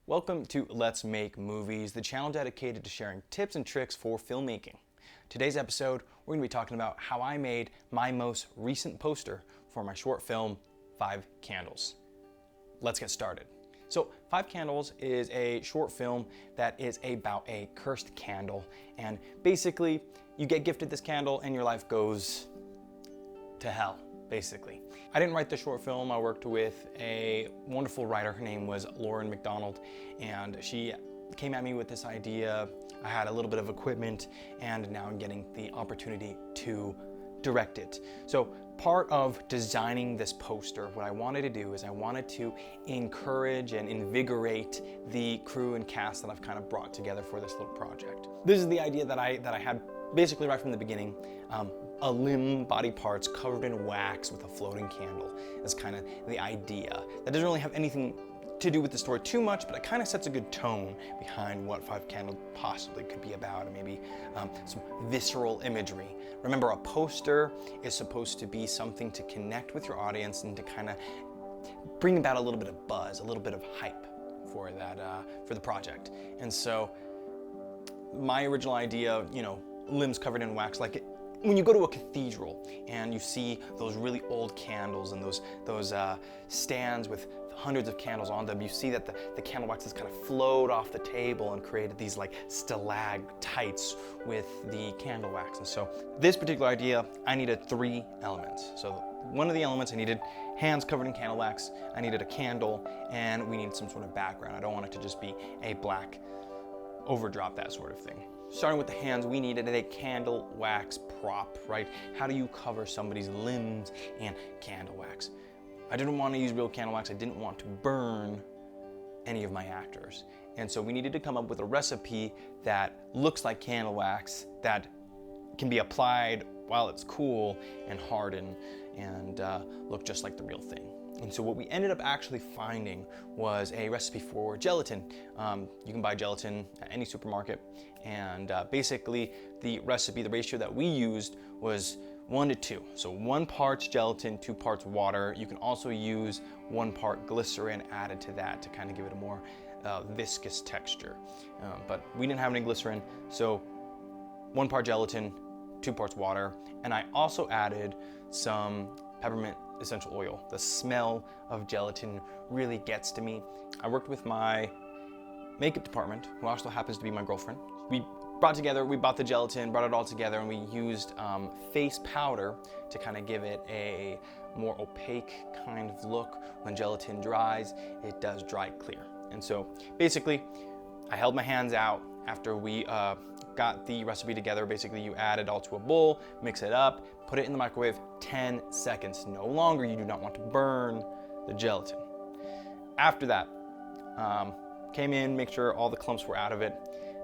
Welcome to Let's Make Movies, the channel dedicated to sharing tips and tricks for filmmaking. Today's episode, we're going to be talking about how I made my most recent poster for my short film, 5 Candles. Let's get started. So, 5 Candles is a short film that is about a cursed candle, and basically, you get gifted this candle and your life goes to hell, basically. I didn't write the short film. I worked with a wonderful writer. Her name was Lauren McDonald, and she came at me with this idea. I had a little bit of equipment, and now I'm getting the opportunity to direct it. So part of designing this poster, what I wanted to do is I wanted to encourage and invigorate the crew and cast that I've kind of brought together for this little project. This is the idea that I had basically right from the beginning. A limb, body parts covered in wax with a floating candle is kind of the idea. That doesn't really have anything to do with the story too much, but it kind of sets a good tone behind what 5 Candles possibly could be about, and maybe some visceral imagery. Remember, a poster is supposed to be something to connect with your audience and to kind of bring about a little bit of buzz, a little bit of hype for that, for the project. And so my original idea, limbs covered in wax, like when you go to a cathedral and you see those really old candles and those stands with hundreds of candles on them, you see that the candle waxes kind of flowed off the table and created these like stalactites with the candle wax. And so this particular idea, I needed 3 elements. So one of the elements, I needed hands covered in candle wax, I needed a candle, and we needed some sort of background. I don't want it to just be a black overdrop, that sort of thing. Starting with the hands, we needed a candle wax prop, right? How do you cover somebody's limbs in candle wax? I didn't want to use real candle wax. I didn't want to burn any of my actors. And so we needed to come up with a recipe that looks like candle wax, that can be applied while it's cool and harden and look just like the real thing. And so what we ended up actually finding was a recipe for gelatin. You can buy gelatin at any supermarket, and basically the recipe, the ratio that we used was 1 to 2. So 1 part gelatin, 2 parts water. You can also use 1 part glycerin added to that to kind of give it a more viscous texture. But we didn't have any glycerin, so 1 part gelatin, 2 parts water, and I also added some peppermint essential oil. The smell of gelatin really gets to me. I worked with my makeup department, who also happens to be my girlfriend. We bought the gelatin, brought it all together, and we used face powder to kind of give it a more opaque kind of look. When gelatin dries, it does dry clear. And so basically, I held my hands out after we got the recipe together. Basically, you add it all to a bowl, mix it up, put it in the microwave, 10 seconds, no longer. You do not want to burn the gelatin. After that, came in, make sure all the clumps were out of it,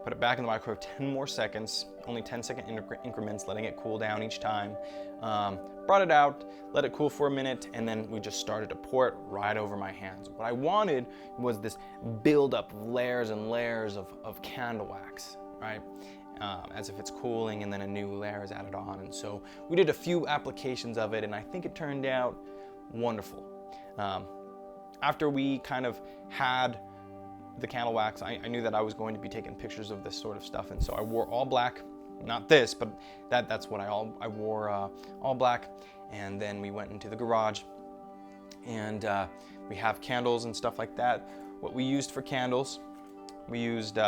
put it back in the microwave 10 more seconds, only 10-second increments, letting it cool down each time. Brought it out, let it cool for a minute, and then we just started to pour it right over my hands. What I wanted was this build-up of layers and layers of candle wax, right? As if it's cooling, and then a new layer is added on. And so we did a few applications of it, and I think it turned out wonderful. After we kind of had the candle wax, I knew that I was going to be taking pictures of this sort of stuff, and so I wore all black. Not this, but that's what I wore all black, and then we went into the garage, and we have candles and stuff like that. What we used for candles, we used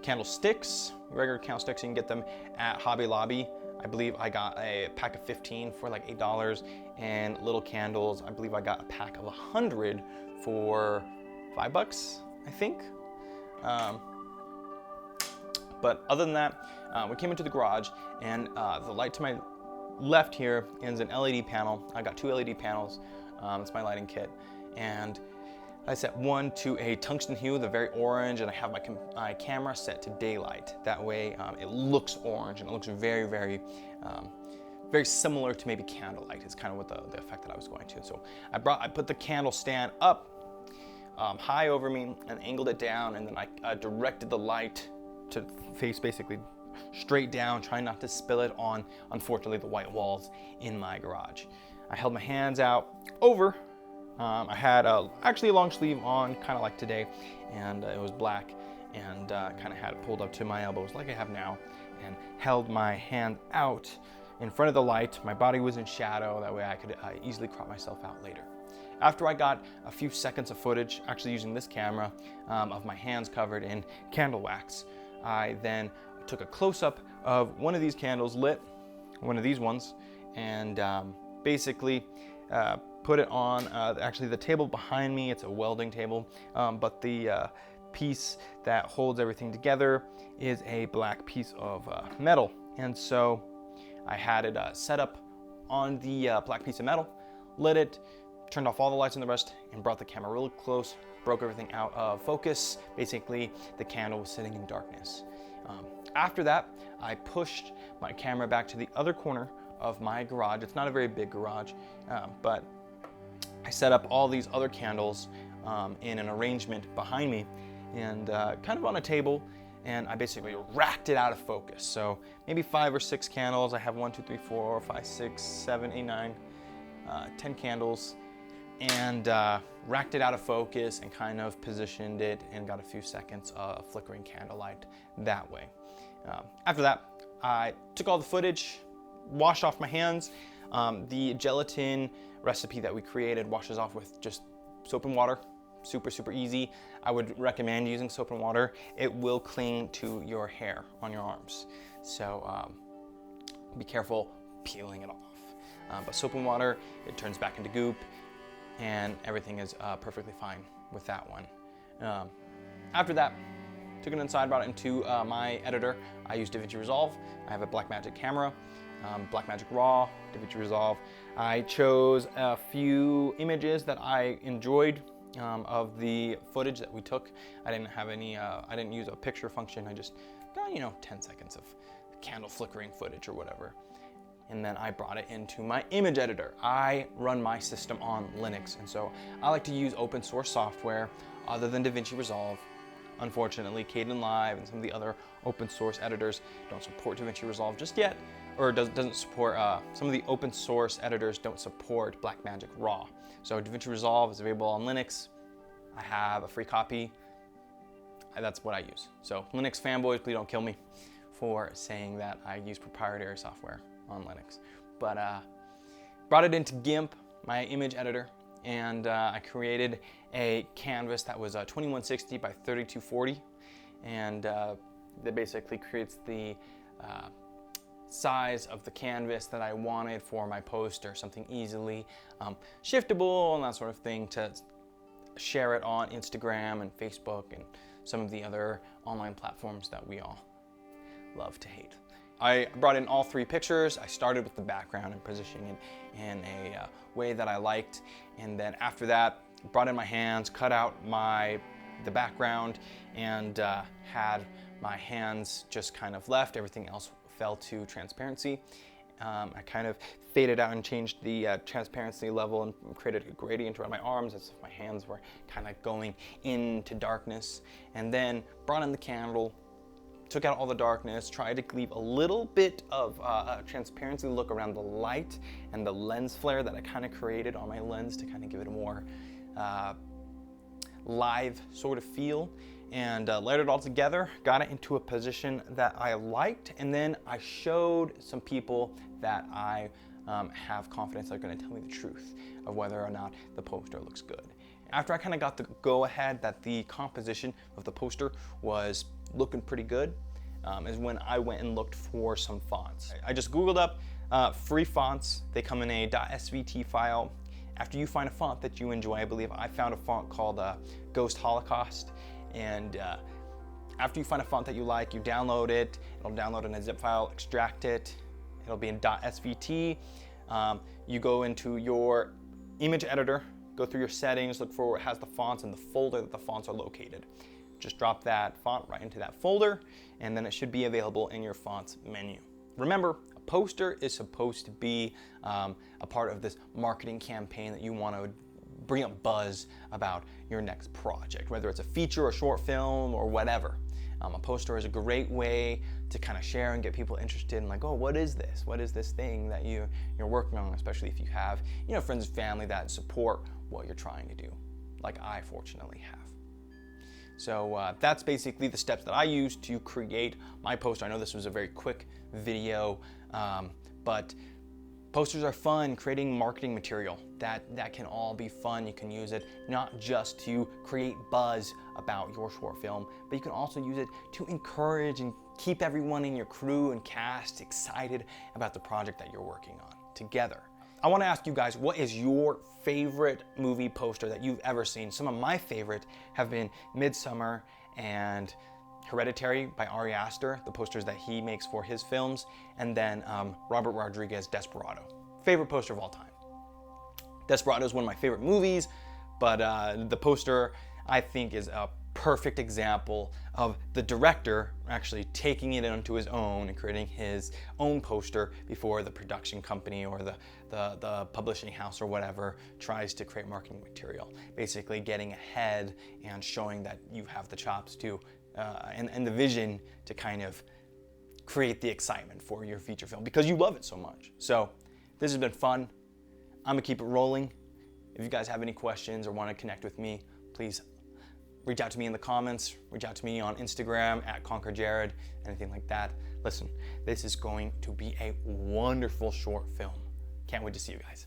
candlesticks, regular candlesticks. You can get them at Hobby Lobby. I believe I got a pack of 15 for like $8, and little candles, I believe I got a pack of 100 for $5, I think. But other than that, we came into the garage, and the light to my left here is an LED panel. I got 2 LED panels. It's my lighting kit, and I set one to a tungsten hue, the very orange, and I have my camera set to daylight. That way it looks orange, and it looks very, very, very similar to maybe candlelight. It's kind of what the effect that I was going to. So I put the candle stand up high over me and angled it down, and then I directed the light to face basically straight down, trying not to spill it on, unfortunately, the white walls in my garage. I held my hands out over I had actually a long sleeve on, kind of like today, and it was black, and kind of had it pulled up to my elbows like I have now, and held my hand out in front of the light. My body was in shadow, that way I could easily crop myself out later. After I got a few seconds of footage, actually using this camera, of my hands covered in candle wax, I then took a close-up of one of these candles lit, one of these ones, and basically put it on actually the table behind me. It's a welding table, but the piece that holds everything together is a black piece of metal. And so I had it set up on the black piece of metal, lit it, turned off all the lights and the rest, and brought the camera really close, broke everything out of focus. Basically, the candle was sitting in darkness. After that, I pushed my camera back to the other corner of my garage. It's not a very big garage, but I set up all these other candles in an arrangement behind me, and kind of on a table, and I basically racked it out of focus. So maybe 5 or 6 candles. I have 1, 2, 3, 4, 5, 6, 7, 8, 9, 10 candles, and racked it out of focus and kind of positioned it and got a few seconds of flickering candlelight that way. After that, I took all the footage, washed off my hands. The gelatin recipe that we created washes off with just soap and water. Super, super easy. I would recommend using soap and water. It will cling to your hair on your arms. So be careful peeling it off. But soap and water, it turns back into goop, and everything is perfectly fine with that one. After that, took it inside, brought it into my editor. I use DaVinci Resolve. I have a Blackmagic camera, Blackmagic Raw, DaVinci Resolve. I chose a few images that I enjoyed of the footage that we took. I didn't have any, I didn't use a picture function. I just got, 10 seconds of candle flickering footage or whatever. And then I brought it into my image editor. I run my system on Linux, and so I like to use open source software other than DaVinci Resolve. Unfortunately, Kdenlive and some of the other open source editors don't support DaVinci Resolve just yet, or doesn't support, some of the open source editors don't support Blackmagic Raw. So DaVinci Resolve is available on Linux. I have a free copy. That's what I use. So Linux fanboys, please don't kill me for saying that I use proprietary software on Linux. But brought it into GIMP, my image editor, and I created a canvas that was 2160 by 3240, and that basically creates the size of the canvas that I wanted for my poster, something easily shiftable and that sort of thing, to share it on Instagram and Facebook and some of the other online platforms that we all love to hate. I brought in all 3 pictures. I started with the background and positioning it in a way that I liked, and then after that, brought in my hands, cut out the background, and had my hands just kind of left. Everything else fell to transparency. I kind of faded out and changed the transparency level and created a gradient around my arms as if my hands were kind of going into darkness, and then brought in the candle, took out all the darkness, tried to leave a little bit of transparency look around the light and the lens flare that I kind of created on my lens to kind of give it a more live sort of feel, and layered it all together, got it into a position that I liked, and then I showed some people that I have confidence are going to tell me the truth of whether or not the poster looks good. After I kind of got the go-ahead that the composition of the poster was looking pretty good, is when I went and looked for some fonts. I just Googled up free fonts. They come in a .svt file. After you find a font that you enjoy, I believe I found a font called Ghost Holocaust, and after you find a font that you like, you download it. It'll download in a zip file, extract it. It'll be in .svt. You go into your image editor, go through your settings, look for where it has the fonts and the folder that the fonts are located. Just drop that font right into that folder, and then it should be available in your fonts menu. Remember, a poster is supposed to be a part of this marketing campaign that you want to bring up buzz about your next project, whether it's a feature or short film or whatever. A poster is a great way to kind of share and get people interested in, like, oh, what is this? What is this thing that you're working on? Especially if you have, friends and family that support what you're trying to do, like I fortunately have. So that's basically the steps that I use to create my poster. I know this was a very quick video, but posters are fun. Creating marketing material, that can all be fun. You can use it not just to create buzz about your short film, but you can also use it to encourage and keep everyone in your crew and cast excited about the project that you're working on together. I want to ask you guys, what is your favorite movie poster that you've ever seen? Some of my favorite have been Midsommar and Hereditary by Ari Aster, the posters that he makes for his films, and then Robert Rodriguez, Desperado. Favorite poster of all time. Desperado is one of my favorite movies, but the poster I think is a perfect example of the director actually taking it onto his own and creating his own poster before the production company or the publishing house or whatever tries to create marketing material. Basically getting ahead and showing that you have the chops to and the vision to kind of create the excitement for your feature film because you love it so much. So this has been fun. I'm gonna keep it rolling. If you guys have any questions or want to connect with me, please reach out to me in the comments, reach out to me on Instagram at ConquerJared, anything like that. Listen, this is going to be a wonderful short film. Can't wait to see you guys.